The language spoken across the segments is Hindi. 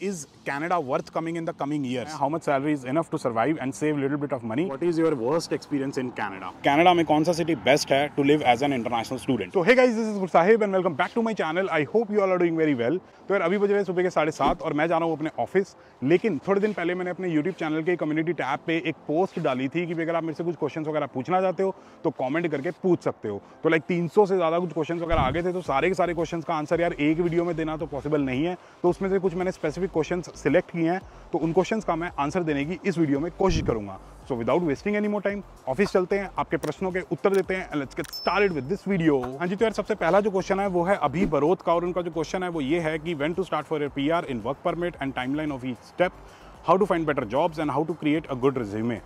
is Canada worth coming in the coming years? How much salary is enough to survive and save little bit of money? What is your worst experience in Canada? Canada में कौन सा city best है to live as an international student? So hey guys, this is Gursahib and welcome back to my channel. I hope you all are doing very well. तो यार अभी बज रहे हैं सुबह के 7:30 और मैं जा रहा हूँ अपने ऑफिस। लेकिन थोड़े दिन पहले मैंने अपने YouTube चैनल के कम्युनिटी टैब पे एक पोस्ट डाली थी कि अगर आप मेरे से कुछ क्वेश्चंस वगैरह पूछना चाहते हो तो कमेंट करके पूछ सकते हो। तो लाइक 300 से ज़्यादा कुछ क्वेश्चंस वगैरह आ गए थे, तो सारे के सारे क्वेश्चंस का आंसर यार एक वीडियो में देना तो पॉसिबल नहीं है। तो उसमें से कुछ मैंने स्पेसिफिक क्वेश्चंस सिलेक्ट किए हैं, तो उन क्वेश्चंस का मैं आंसर देने की इस वीडियो में कोशिश करूंगा। So without wasting any more time office चलते हैं, आपके प्रश्नों के उत्तर देते हैं and let's get started with this video. हाँ जी, तो यार सबसे पहला जो क्वेश्चन है वो है अभी बरोत का, और उनका जो क्वेश्चन है वो ये है कि when to start for your PR in work permit and timeline of each step, how to find better jobs and how to create a good resume.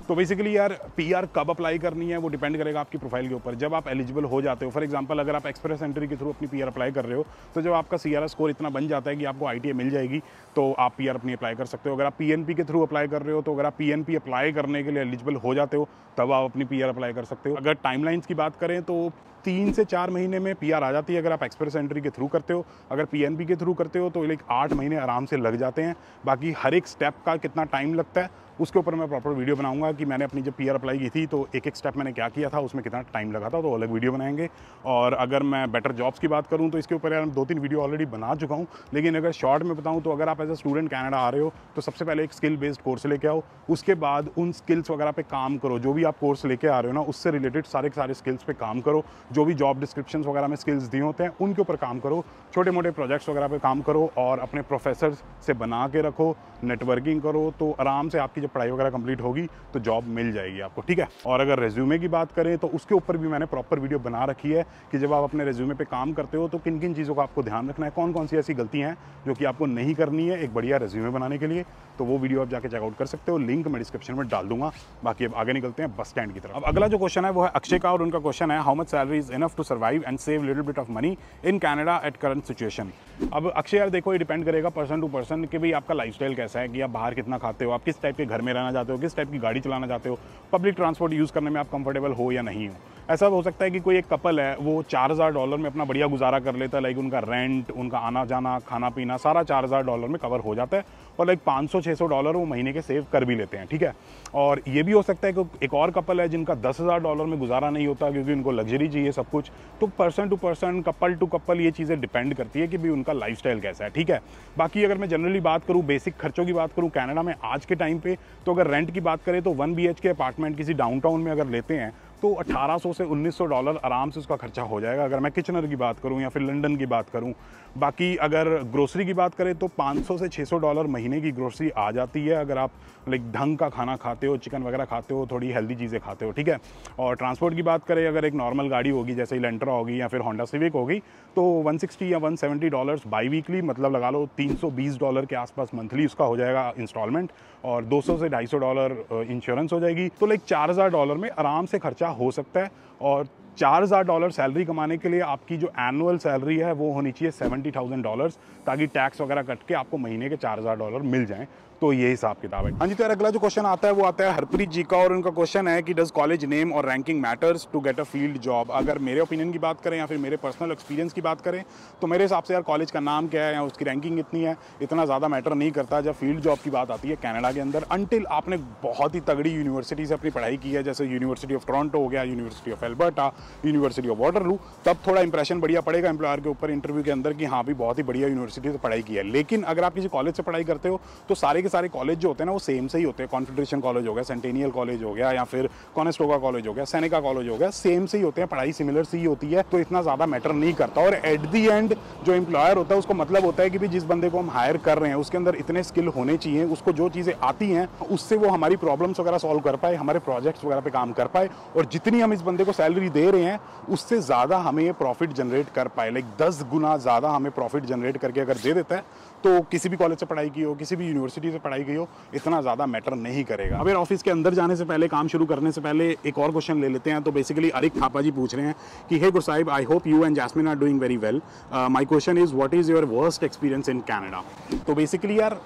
तो बेसिकली यार पीआर कब अप्लाई करनी है वो डिपेंड करेगा आपकी प्रोफाइल के ऊपर। जब आप एलिजिबल हो जाते हो, फॉर एग्जांपल अगर आप एक्सप्रेस एंट्री के थ्रू अपनी पीआर अप्लाई कर रहे हो, तो जब आपका सीआरएस स्कोर इतना बन जाता है कि आपको आईटीए मिल जाएगी तो आप पीआर अपनी अप्लाई कर सकते हो। अगर आप पीएनपी के थ्रू अप्लाई कर रहे हो तो अगर आप पीएनपी अप्लाई करने के लिए एलिजिबल हो जाते हो तब आप अपनी पीआर अप्लाई कर सकते हो। अगर टाइमलाइंस की बात करें तो 3 से 4 महीने में पीआर आ जाती है अगर आप एक्सप्रेस एंट्री के थ्रू करते हो। अगर पीएनपी के थ्रू करते हो तो लाइक 8 महीने आराम से लग जाते हैं। बाकी हर एक स्टेप का कितना टाइम लगता है उसके ऊपर मैं प्रॉपर वीडियो बनाऊंगा कि मैंने अपनी जब पीआर अप्लाई की थी तो एक एक स्टेप मैंने क्या किया था, उसमें कितना टाइम लगा था, तो अलग वीडियो बनाएंगे। और अगर मैं बेटर जॉब्स की बात करूं तो इसके ऊपर यार 2-3 वीडियो ऑलरेडी बना चुका हूं, लेकिन अगर शॉर्ट में बताऊं तो अगर आप एज अ स्टूडेंट कनाडा आ रहे हो तो सबसे पहले एक स्किल बेस्ड कोर्स लेके आओ। उसके बाद उन स्किल्स वगैरह पे काम करो, जो भी आप कोर्स लेके आ रहे हो ना उससे रिलेटेड सारे के सारे स्किल्स पे काम करो। जो भी जॉब डिस्क्रिप्शन वगैरह में स्किल्स दिए होते हैं उनके ऊपर काम करो, छोटे मोटे प्रोजेक्ट्स वगैरह पे काम करो और अपने प्रोफेसर से बना के रखो, नेटवर्किंग करो, तो आराम से आपकी जब पढ़ाई वगैरह कंप्लीट होगी तो जॉब मिल जाएगी आपको, ठीक है। और अगर रेज्यूमे की बात करें तो उसके ऊपर भी मैंने प्रॉपर वीडियो बना रखी है कि जब आप अपने रेज्यूमे पे काम करते हो तो किन किन चीज़ों का आपको ध्यान रखना है, कौन कौन सी ऐसी गलतियां हैं जो कि आपको नहीं करनी है एक बढ़िया रेज्यूमे बनाने के लिए। तो वो वीडियो आप जाके चेकआउट कर सकते हो, लिंक मैं डिस्क्रिप्शन में डाल दूंगा। बाकी अब आगे निकलते हैं बस स्टैंड की तरफ। अब अगला जो क्वेश्चन है वो है अक्षय का, और उनका क्वेश्चन है how much salary is enough to survive and save little bit of money in Canada at current situation. अब अक्षय यार देखो, ये डिपेंड करेगा पर्सन टू पर्सन कि भाई आपका लाइफस्टाइल कैसा है, कि आप बाहर कितना खाते हो, आप किस टाइप के घर में रहना चाहते हो, किस टाइप की गाड़ी चलाना चाहते हो, पब्लिक ट्रांसपोर्ट यूज़ करने में आप कंफर्टेबल हो या नहीं हो। ऐसा हो सकता है कि कोई एक कपल है वो $4000 में अपना बढ़िया गुजारा कर लेता है, लाइक उनका रेंट, उनका आना जाना, खाना पीना सारा $4000 में कवर हो जाता है और लाइक $500-600 वो महीने के सेव कर भी लेते हैं, ठीक है। और ये भी हो सकता है कि एक और कपल है जिनका $10,000 में गुजारा नहीं होता क्योंकि उनको लग्जरी चाहिए सब कुछ। तो person to person, couple to couple ये चीज़ें डिपेंड करती है कि भाई उनका लाइफस्टाइल कैसा है, ठीक है। बाकी अगर मैं जनरली बात करूँ, बेसिक खर्चों की बात करूँ कनाडा में आज के टाइम पे, तो अगर रेंट की बात करें तो 1 BHK अपार्टमेंट किसी डाउनटाउन में अगर लेते हैं तो $1800 से $1900 आराम से उसका खर्चा हो जाएगा, अगर मैं किचनर की बात करूं या फिर लंदन की बात करूं। बाकी अगर ग्रोसरी की बात करें तो $500 से $600 महीने की ग्रोसरी आ जाती है अगर आप लाइक ढंग का खाना खाते हो, चिकन वगैरह खाते हो, थोड़ी हेल्दी चीज़ें खाते हो, ठीक है। और ट्रांसपोर्ट की बात करें, अगर एक नॉर्मल गाड़ी होगी जैसे इलेंट्रा होगी या फिर होंडा सिविक होगी तो $160 या $170 बाई वीकली, मतलब लगा लो $320 के आसपास मंथली उसका हो जाएगा इंस्टॉलमेंट, और $200 से $250 इंश्योरेंस हो जाएगी। तो लाइक $4000 में आराम से खर्चा हो सकता है। और $4000 सैलरी कमाने के लिए आपकी जो एनुअल सैलरी है वो होनी चाहिए $70,000, ताकि टैक्स वगैरह कट के आपको महीने के $4000 मिल जाएं। तो ये हिसाब किताब है। हाँ जी, तो यार अगला जो क्वेश्चन आता है वो आता है हरप्रीत जी का, और उनका क्वेश्चन है कि डज कॉलेज नेम और ranking matters to get a field job. अगर मेरे ओपिनियन की बात करें या फिर मेरे पर्सनल एक्सपीरियंस की बात करें तो मेरे हिसाब से यार कॉलेज का नाम क्या है या उसकी रैंकिंग कितनी है इतना ज़्यादा मैटर नहीं करता जब फील्ड जॉब की बात आती है कनाडा के अंदर, अनटिल आपने बहुत ही तगड़ी यूनिवर्सिटी से अपनी पढ़ाई की है, जैसे यूनिवर्सिटी ऑफ टोरंटो हो गया, university of Alberta, university of Waterloo, तब थोड़ा इंप्रेशन बढ़िया पड़ेगा एम्प्लॉयर के ऊपर इंटरव्यू के अंदर कि हाँ भी बहुत ही बढ़िया यूनिवर्सिटी से पढ़ाई की है। लेकिन अगर आप किसी कॉलेज से पढ़ाई करते हो तो सारे के सारे कॉलेज जो होते हैं ना वो सेम से ही होते हैं। कॉन्फेडरेशन कॉलेज हो गया, सेंटेनियल कॉलेज हो गया, या फिर कॉनेस्टोगा कॉलेज हो गया, सेनेका कॉलेज हो गया, सेम से ही होते हैं, पढ़ाई सिमिलर सी ही होती है, तो इतना ज़्यादा मैटर नहीं करता। और एट दी एंड जो एम्प्लॉयर होता है उसको मतलब होता है कि भी जिस बंदे को हम हायर कर रहे हैं उसके अंदर इतने स्किल होने चाहिए, उसको जो चीज़ें आती हैं उससे वो हमारी प्रॉब्लम्स वगैरह सॉल्व कर पाए, हमारे प्रोजेक्ट्स वगैरह पे काम कर पाए, और जितनी हम इस बंदे को सैलरी दे रहे हैं उससे ज़्यादा हमें प्रॉफिट जनरेट कर पाए, लाइक 10 गुना ज़्यादा हमें प्रॉफिट जनरेट करके अगर दे देता है तो किसी भी कॉलेज से पढ़ाई की हो, किसी भी यूनिवर्सिटी से पढ़ाई की हो, इतना ज़्यादा मैटर नहीं करेगा। अब ऑफिस के अंदर जाने से पहले, काम शुरू करने से पहले एक और क्वेश्चन ले लेते हैं। तो बेसिकली अरिक थापा जी पूछ रहे हैं कि hey Gursahib, I hope you and Jasmine are doing very well. My question is what is your worst experience in Canada. तो बेसिकली यार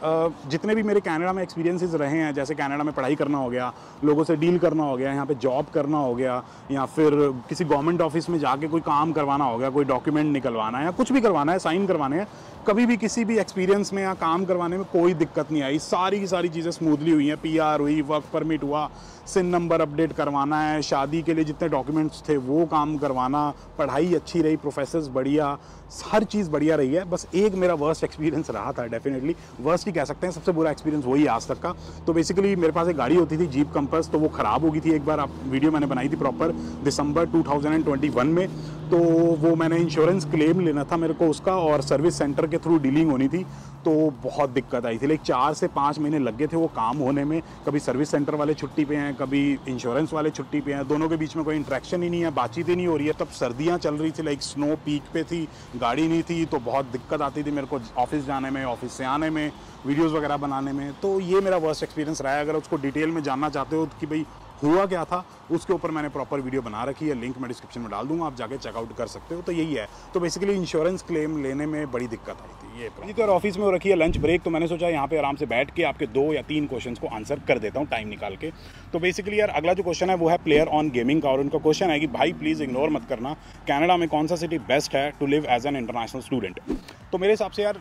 जितने भी मेरे कनाडा में एक्सपीरियंसेस रहे हैं, जैसे कनाडा में पढ़ाई करना हो गया, लोगों से डील करना हो गया, यहाँ पे जॉब करना हो गया, या फिर किसी गवर्नमेंट ऑफिस में जाके कोई काम करवाना हो गया, कोई डॉक्यूमेंट निकलवाना है या कुछ भी करवाना है, साइन करवाने हैं, कभी भी किसी भी एक्सपीरियंस एक्सपीरियंस में या काम करवाने में कोई दिक्कत नहीं आई। सारी की सारी चीज़ें स्मूथली हुई हैं। PR हुई, वर्क परमिट हुआ, सिन नंबर अपडेट करवाना है, शादी के लिए जितने डॉक्यूमेंट्स थे वो काम करवाना, पढ़ाई अच्छी रही, प्रोफेसर्स बढ़िया, हर चीज़ बढ़िया रही है। बस एक मेरा वर्स्ट एक्सपीरियंस रहा था, डेफिनेटली वर्स्ट ही कह सकते हैं, सबसे बुरा एक्सपीरियंस वही आज तक का। तो बेसिकली मेरे पास एक गाड़ी होती थी जीप कंपास, तो वो ख़राब हो गई थी एक बार। आप वीडियो मैंने बनाई थी प्रॉपर दिसंबर 2021 में। तो वो मैंने इंश्योरेंस क्लेम लेना था मेरे को उसका, और सर्विस सेंटर के थ्रू डीलिंग होनी थी, तो बहुत दिक्कत आई थी। लाइक 4 से 5 महीने लग गए थे वो काम होने में। कभी सर्विस सेंटर वाले छुट्टी पे हैं, कभी इंश्योरेंस वाले छुट्टी पे हैं, दोनों के बीच में कोई इंटरेक्शन ही नहीं है, बातचीत ही नहीं हो रही है। तब सर्दियाँ चल रही थी, लाइक स्नो पीक पे थी, गाड़ी नहीं थी, तो बहुत दिक्कत आती थी मेरे को ऑफिस जाने में, ऑफिस से आने में, वीडियोज़ वगैरह बनाने में। तो ये मेरा वर्स्ट एक्सपीरियंस रहा है। अगर उसको डिटेल में जानना चाहते हो कि भाई हुआ क्या था, उसके ऊपर मैंने प्रॉपर वीडियो बना रखी है, लिंक मैं डिस्क्रिप्शन में डाल दूंगा, आप जाके चेकआउट कर सकते हो। तो यही है। तो बेसिकली इंश्योरेंस क्लेम लेने में बड़ी दिक्कत आई थी। ये तो ऑफिस में हो रखी है लंच ब्रेक, तो मैंने सोचा यहाँ पे आराम से बैठ के आपके 2 या 3 क्वेश्चंस को आंसर कर देता हूँ टाइम निकाल के। तो बेसिकली यार अगला जो क्वेश्चन है वो है प्लेयर ऑन गेमिंग का, और उनका क्वेश्चन है कि भाई प्लीज़ इग्नोर मत करना, कनाडा में कौन सा सिटी बेस्ट है to live as an international student. तो मेरे हिसाब से यार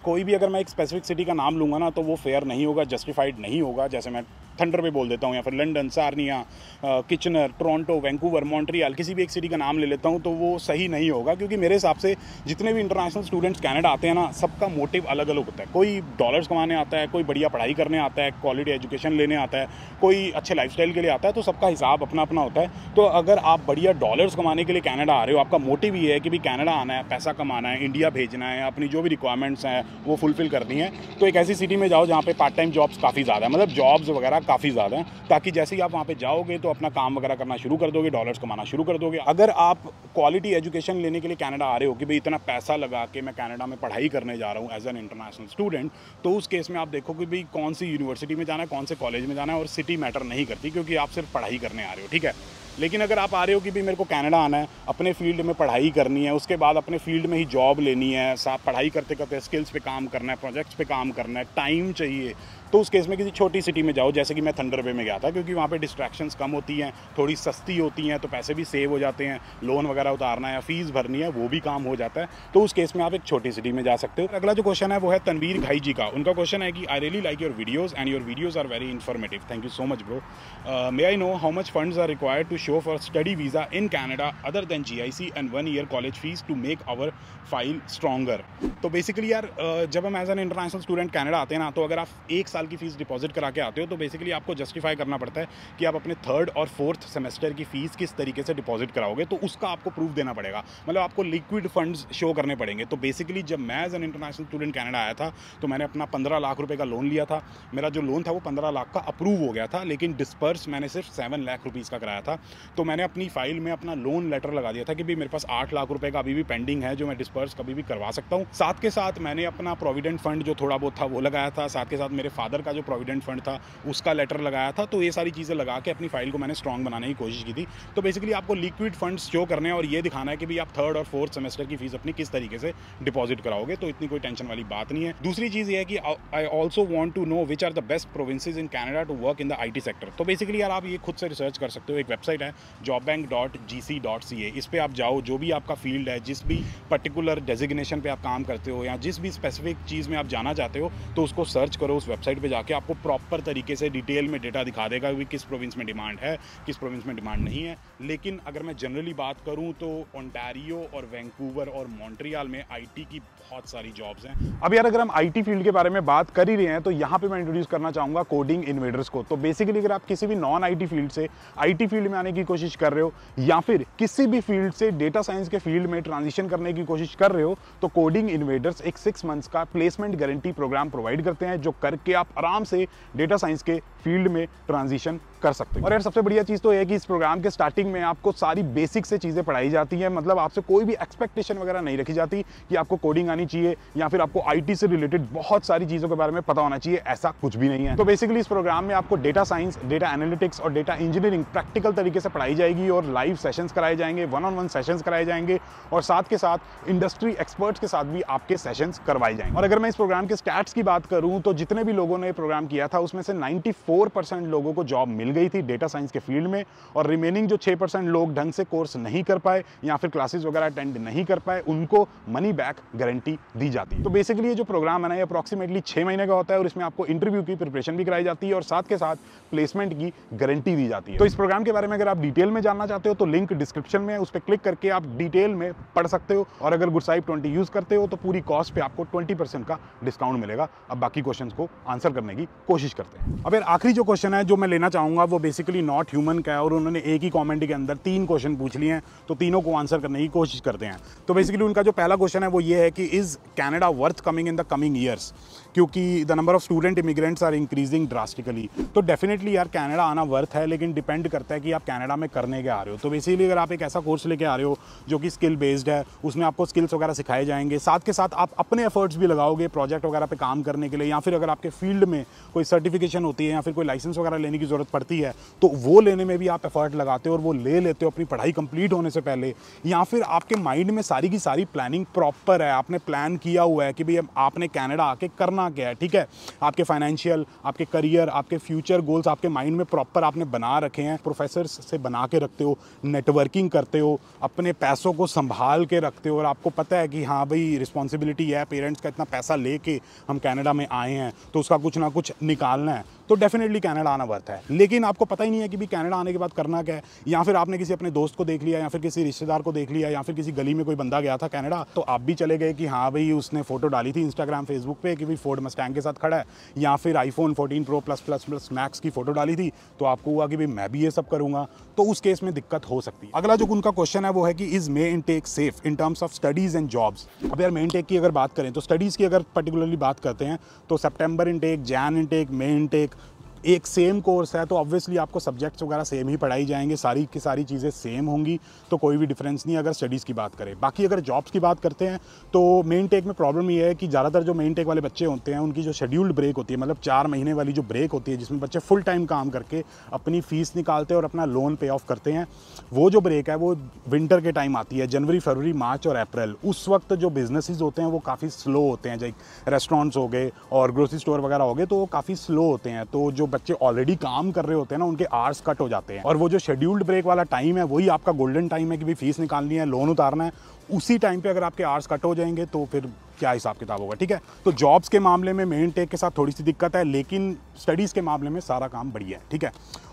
कोई भी अगर मैं एक स्पेसिफिक सिटी का नाम लूँगा ना तो वो फेयर नहीं होगा, जस्टिफाइड नहीं होगा। जैसे मैं थंडर पे बोल देता हूँ, या फिर London, Sarnia, Kitchener, Toronto, Vancouver, Montreal, किसी भी एक सिटी का नाम ले लेता हूँ तो वो सही नहीं होगा। क्योंकि मेरे हिसाब से जितने भी इंटरनेशनल स्टूडेंट्स कनाडा आते हैं ना, सबका मोटिव अलग अलग होता है। कोई डॉलर्स कमाने आता है, कोई बढ़िया पढ़ाई करने आता है, क्वालिटी एजुकेशन लेने आता है, कोई अच्छे लाइफस्टाइल के लिए आता है। तो सबका हिसाब अपना अपना होता है। तो अगर आप बढ़िया डॉलर्स कमाने के लिए कनाडा आ रहे हो, आपका मोटिव ये है कि भी कनाडा आना है, पैसा कमाना है, इंडिया भेजना है, अपनी जो भी रिक्वायरमेंट्स हैं वो फुलफिल करनी है, तो एक ऐसी सिटी में जाओ जहाँ पे पार्ट टाइम जॉब्स काफ़ी ज़्यादा है, मतलब जॉब्स वगैरह काफ़ी ज़्यादा हैं, ताकि जैसे ही आप वहाँ पे जाओगे तो अपना काम वगैरह करना शुरू कर दोगे, डॉलर्स कमाना शुरू कर दोगे। अगर आप क्वालिटी एजुकेशन लेने के लिए कनाडा आ रहे हो कि भाई इतना पैसा लगा के मैं कनाडा में पढ़ाई करने जा रहा हूँ एज एन इंटरनेशनल स्टूडेंट, तो उस केस में आप देखो कि भाई कौन सी यूनिवर्सिटी में जाना है, कौन से कॉलेज में जाना है, और सिटी मैटर नहीं करती, क्योंकि आप सिर्फ पढ़ाई करने आ रहे हो, ठीक है। लेकिन अगर आप आ रहे हो कि भी मेरे को कनाडा आना है, अपने फील्ड में पढ़ाई करनी है, उसके बाद अपने फील्ड में ही जॉब लेनी है, साथ पढ़ाई करते करते स्किल्स पे काम करना है, प्रोजेक्ट्स पे काम करना है, टाइम चाहिए, तो उस केस में किसी छोटी सिटी में जाओ, जैसे कि मैं थंडर बे में गया था, क्योंकि वहाँ पे डिस्ट्रैक्शंस कम होती हैं, थोड़ी सस्ती होती हैं, तो पैसे भी सेव हो जाते हैं, लोन वगैरह उतारना है या फीस भरनी है वो भी काम हो जाता है। तो उस केस में आप एक छोटी सिटी में जा सकते हो। अगला जो क्वेश्चन है वो है तनवीर भाई जी का। उनका क्वेश्चन है कि I really like your videos and your videos are very informative, thank you so much bro. May I know how much funds are required to show for study visa in Canada other than GIC and 1 year college fees to make our file stronger. तो बेसिकली यार जब हम as an international student Canada आते हैं ना, तो अगर आप 1 साल की फ़ीस डिपॉजिट करा के आते हो तो बेसिकली आपको जस्टिफाई करना पड़ता है कि आप अपने 3rd और 4th सेमेस्टर की फ़ीस किस तरीके से डिपॉजिट कराओगे, तो उसका आपको प्रूफ देना पड़ेगा, मतलब आपको लिक्विड फंड्स शो करने पड़ेंगे। तो बेसिकली जब मैं as an international student Canada आया था तो मैंने अपना 15 लाख रुपये का लोन लिया था। मेरा जो लोन था वो 15 लाख का अप्रूव हो गया था, लेकिन डिस्पर्स मैंने सिर्फ 7 लाख रुपीज़ का कराया था। तो मैंने अपनी फाइल में अपना लोन लेटर लगा दिया था कि भी मेरे पास 8 लाख रुपये का अभी भी पेंडिंग है, जो मैं डिस्पर्स कभी भी करवा सकता हूँ। साथ के साथ मैंने अपना प्रोविडेंट फंड जो थोड़ा बहुत था वो लगाया था, साथ के साथ मेरे फादर का जो प्रोविडेंट फंड था उसका लेटर लगाया था। तो ये सारी चीज़ें लगा के अपनी फाइल को मैंने स्ट्रॉन्ग बनाने की कोशिश की थी। तो बेसिकली आपको लिक्विड फंड्स शो करने हैं और ये दिखाना है कि भाई आप 3rd और 4th सेमेस्टर की फीस अपनी किस तरीके से डिपॉजिट कराओगे, तो इतनी कोई टेंशन वाली बात नहीं है। दूसरी चीज़ ये है कि I also want to know which are the best provinces in Canada to work in the IT sector. तो बेसिकली यार आप ये खुद से रिसर्च कर सकते हो, एक वेबसाइट है jobbank.gc.ca, इस पर आप जाओ, जो भी आपका फील्ड है, जिस भी पर्टिकुलर डेजिग्नेशन पे आप काम करते हो या जिस भी स्पेसिफिक चीज़ में आप जाना चाहते हो, तो उसको सर्च करो उस वेबसाइट पे जाके, आपको प्रॉपर तरीके से डिटेल में डेटा दिखा देगा कि किस प्रोविंस में डिमांड है, किस प्रोविंस में डिमांड नहीं है। लेकिन अगर मैं जनरली बात करूं तो ओंटारियो और वैंकूवर और मॉन्ट्रियल में IT की बहुत सारी जॉब्स हैं। अब यार अगर हम IT फील्ड के बारे में बात कर ही रहे हैं तो यहाँ पे मैं इंट्रोड्यूस करना चाहूँगा कोडिंग इन्वेडर्स को। तो बेसिकली अगर आप किसी भी नॉन IT फील्ड से IT फील्ड में आने की कोशिश कर रहे हो या फिर किसी भी फील्ड से डेटा साइंस के फील्ड में ट्रांजिशन करने की कोशिश कर रहे हो, तो कोडिंग इन्वेडर्स एक 6 मंथ्स का प्लेसमेंट गारंटी प्रोग्राम प्रोवाइड करते हैं, जो करके आप आराम से डेटा साइंस के फील्ड में ट्रांजिशन कर सकते हो। और यार सबसे बढ़िया चीज़ तो है कि इस प्रोग्राम के स्टार्टिंग में आपको सारी बेसिक से चीज़ें पढ़ाई जाती हैं, मतलब आपसे कोई भी एक्सपेक्टेशन वगैरह नहीं रखी जाती कि आपको कोडिंग आनी चाहिए या फिर आपको IT से रिलेटेड बहुत सारी चीज़ों के बारे में पता होना चाहिए, ऐसा कुछ भी नहीं है। तो बेसिकली इस प्रोग्राम में आपको डेटा साइंस, डेटा एनालिटिक्स और डेटा इंजीनियरिंग प्रैक्टिकल तरीके से पढ़ाई जाएगी और लाइव सेशंस कराए जाएंगे, 1-on-1 सेशंस कराए जाएंगे और साथ के साथ इंडस्ट्री एक्सपर्ट्स के साथ भी आपके सेशंस करवाए जाएंगे। और अगर मैं इस प्रोग्राम के स्टैट्स की बात करूं तो जितने भी लोगों ने प्रोग्राम किया था उसमें से 94% लोगों को जॉब मिल मिल गई थी डेटा साइंस के फील्ड में, और रिमेनिंग जो 6% लोग ढंग से कोर्स नहीं कर पाए या फिर क्लासेस वगैरह अटेंड नहीं कर पाए, उनको मनी बैक गारंटी दी जाती है। तो बेसिकली ये जो प्रोग्राम है ना, ये अप्रॉक्सीमेटली 6 महीने का होता है और इसमें आपको इंटरव्यू की प्रिपरेशन भी कराई जाती है और साथ के साथ प्लेसमेंट की गारंटी दी जाती है। तो इस प्रोग्राम के बारे में अगर आप डिटेल में जानना चाहते हो तो लिंक डिस्क्रिप्शन में, उस पर क्लिक करके आप डिटेल में पढ़ सकते हो, और अगर गुरसाहिब 20 यूज करते हो तो पूरी कॉस्ट पे आपको 20% का डिस्काउंट मिलेगा। अब बाकी क्वेश्चंस को आंसर करने की कोशिश करते हैं। अब यार आखिरी जो क्वेश्चन है जो मैं लेना चाहूंगा वो बेसिकली नॉट ह्यूमन का है, और उन्होंने एक ही कमेंट के अंदर 3 क्वेश्चन पूछ लिए हैं, तो तीनों को आंसर करने की कोशिश करते हैं। तो बेसिकली उनका जो पहला क्वेश्चन है वो ये है कि is Canada worth coming in the coming years, क्योंकि the number of student immigrants are increasing drastically. तो डेफिनेटली यार कनाडा आना वर्थ है, लेकिन डिपेंड करता है कि आप कनाडा में करने के आ रहे हो। तो बेसिकली अगर आप एक ऐसा कोर्स लेके आ रहे हो जो कि स्किल बेस्ड है, उसमें आपको स्किल्स वगैरह सिखाए जाएंगे, साथ के साथ आप अपने एफर्ट्स भी लगाओगे प्रोजेक्ट वगैरह पे काम करने के लिए, या फिर अगर आपके फील्ड में कोई सर्टिफिकेशन होती है या फिर कोई लाइसेंस वगैरह लेने की जरूरत पड़ती है तो वो लेने में भी आप एफर्ट लगाते हो और वो ले लेते हो अपनी पढ़ाई कंप्लीट होने से पहले, या फिर आपके माइंड में सारी की सारी प्लानिंग प्रॉपर है, आपने प्लान किया हुआ है कि भाई आपने कनाडा आके करना क्या है। ठीक है, आपके फाइनेंशियल, आपके करियर, आपके फ्यूचर गोल्स आपके माइंड में प्रॉपर आपने बना रखे हैं, प्रोफेसर्स से बना के रखते हो, नेटवर्किंग करते हो, अपने पैसों को संभाल के रखते हो, और आपको पता है कि हाँ भाई रिस्पॉन्सिबिलिटी है, पेरेंट्स का इतना पैसा लेके हम कनाडा में आए हैं तो उसका कुछ ना कुछ निकालना है, तो डेफिनेटली कनाडा आना वर्थ है। लेकिन आपको पता ही नहीं है कि भी कनाडा आने के बाद करना क्या है, या फिर आपने किसी अपने दोस्त को देख लिया या फिर किसी रिश्तेदार को देख लिया या फिर किसी गली में कोई बंदा गया था कनाडा, तो आप भी चले गए कि हाँ भाई उसने फोटो डाली थी इंस्टाग्राम फेसबुक पे कि भाई फोर्ड मस्टैंग के साथ खड़ा है, या फिर आईफोन 14 प्रो प्लस मैक्स की फोटो डाली थी, तो आपको हुआ कि भाई मैं भी ये सब करूंगा, तो उस केस में दिक्कत हो सकती है। अगला जो उनका क्वेश्चन है वो है कि is may intake safe in terms of studies and jobs. अब यार मे इनटेक की अगर बात करें तो स्टडीज़ की अगर पर्टिकुलरली बात करते हैं तो सितंबर intake, Jan intake, May intake एक सेम कोर्स है, तो ऑब्वियसली आपको सब्जेक्ट्स वगैरह सेम ही पढ़ाई जाएंगे, सारी की सारी चीज़ें सेम होंगी, तो कोई भी डिफरेंस नहीं अगर स्टडीज़ की बात करें। बाकी अगर जॉब्स की बात करते हैं तो मेन टेक में प्रॉब्लम ये है कि ज़्यादातर जो मेन टेक वाले बच्चे होते हैं उनकी जो शेड्यूल्ड ब्रेक होती है, मतलब 4 महीने वाली जो ब्रेक होती है जिसमें बच्चे फुल टाइम काम करके अपनी फ़ीस निकालते हैं और अपना लोन पे ऑफ करते हैं, वो जो ब्रेक है वो विंटर के टाइम आती है, जनवरी, फरवरी, मार्च और अप्रैल। उस वक्त जो बिजनेसेस होते हैं वो काफ़ी स्लो होते हैं, जैसे रेस्टोरेंट्स हो गए और ग्रोसरी स्टोर वगैरह हो गए, तो वो काफ़ी स्लो होते हैं। तो जो बच्चे ऑलरेडी काम कर रहे होते हैं ना, उनके आवर्स कट हो जाते हैं, और वो जो शेड्यूल्ड ब्रेक वाला टाइम है वही आपका गोल्डन टाइम है कि भाई फीस निकालनी है, लोन उतारना है। उसी टाइम पे अगर आपके आवर्स कट हो जाएंगे तो फिर क्या हिसाब किताब होगा। ठीक है, तो जॉब्स के मामले में मेन टेक के साथ थोड़ी सी दिक्कत है, लेकिन स्टडीज़ के मामले में सारा काम बढ़िया है। ठीक है,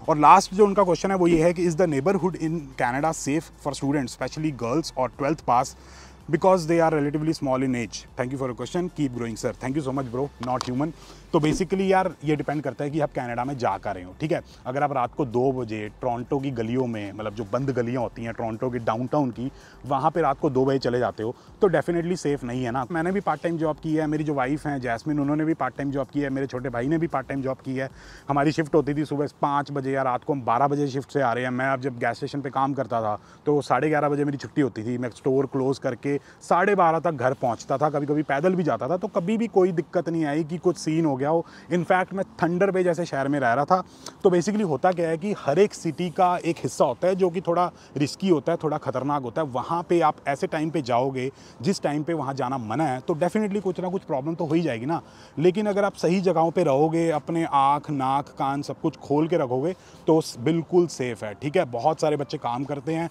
और लास्ट जो उनका क्वेश्चन है वो ये है कि is the neighbourhood in Canada safe for students specially girls और 12th pass because they are relatively small in age. Thank you for your question, keep growing sir. Thank you so much bro, not human. तो बेसिकली यार ये डिपेंड करता है कि आप कनाडा में जा कर रहे हो। ठीक है, अगर आप रात को 2 बजे टोरंटो की गलियों में, मतलब जो बंद गलियां होती हैं टोरंटो की डाउनटाउन की, वहाँ पे रात को 2 बजे चले जाते हो तो डेफिनेटली सेफ नहीं है ना। मैंने भी पार्ट टाइम जॉब की है, मेरी जो वाइफ हैं जैस्मिन, उन्होंने भी पार्ट टाइम जॉब की है, मेरे छोटे भाई ने भी पार्ट टाइम जॉब की है। हमारी शिफ्ट होती थी सुबह 5 बजे या रात को हम 12 बजे शिफ्ट से आ रहे हैं। मैं अब जब गैस स्टेशन पर काम करता था तो 11:30 बजे मेरी छुट्टी होती थी, मैं स्टोर क्लोज करके 12:30 तक घर पहुँचता था, कभी कभी पैदल भी जाता था, तो कभी भी कोई दिक्कत नहीं आई कि कुछ सीन हो गया हो। इनफैक्ट मैं थंडर बे जैसे शहर में रह रहा था। तो बेसिकली होता क्या है कि हर एक सिटी का एक हिस्सा होता है जो कि थोड़ा रिस्की होता है, थोड़ा खतरनाक होता है। वहाँ पे आप ऐसे टाइम पे जाओगे जिस टाइम पे वहाँ जाना मना है, तो डेफिनेटली कुछ ना कुछ प्रॉब्लम तो हो ही जाएगी ना। लेकिन अगर आप सही जगहों पे रहोगे, अपने आँख, नाक, कान सब कुछ खोल के रखोगे तो बिल्कुल सेफ़ है। ठीक है, बहुत सारे बच्चे काम करते हैं,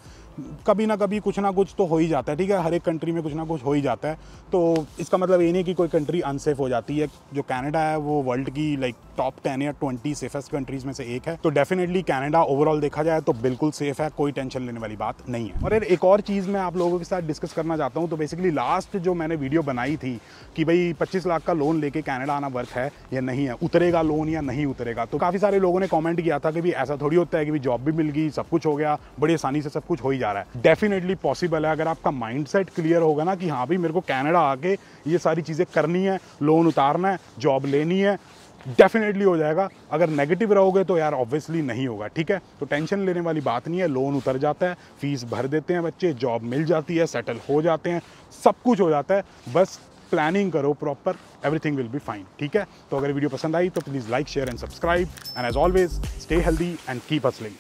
कभी ना कभी कुछ ना कुछ तो हो ही जाता है। ठीक है, हर एक कंट्री में कुछ ना कुछ हो ही जाता है, तो इसका मतलब ये नहीं कि कोई कंट्री अनसेफ हो जाती है। जो कनाडा है वो वर्ल्ड की टॉप 10 या 20 सेफेस्ट कंट्रीज में से एक है, तो डेफिनेटली कनाडा ओवरऑल देखा जाए तो बिल्कुल सेफ है, कोई टेंशन लेने वाली बात नहीं है। और यार एक और चीज़ मैं आप लोगों के साथ डिस्कस करना चाहता हूँ। तो बेसिकली लास्ट जो मैंने वीडियो बनाई थी कि भाई 25 लाख का लोन लेके कनाडा आना वर्थ है या नहीं है, उतरेगा लोन या नहीं उतरेगा, तो काफ़ी सारे लोगों ने कॉमेंट किया था कि भाई ऐसा थोड़ी होता है कि जॉब भी मिल गई, सब कुछ हो गया, बड़ी आसानी से सब कुछ हो ही जा रहा है। डेफिनेटली पॉसिबल है अगर आपका माइंडसेट क्लियर होगा ना कि हाँ भाई मेरे को कनाडा आके ये सारी चीज़ें करनी है, लोन उतारना है, जॉब लेनी है, डेफिनेटली हो जाएगा। अगर नेगेटिव रहोगे तो यार ऑब्वियसली नहीं होगा। ठीक है, तो टेंशन लेने वाली बात नहीं है, लोन उतर जाता है, फीस भर देते हैं बच्चे, जॉब मिल जाती है, सेटल हो जाते हैं, सब कुछ हो जाता है। बस प्लानिंग करो proper, everything will be fine. ठीक है, तो अगर वीडियो पसंद आई तो please like, share and subscribe, and as always stay healthy and keep hustling.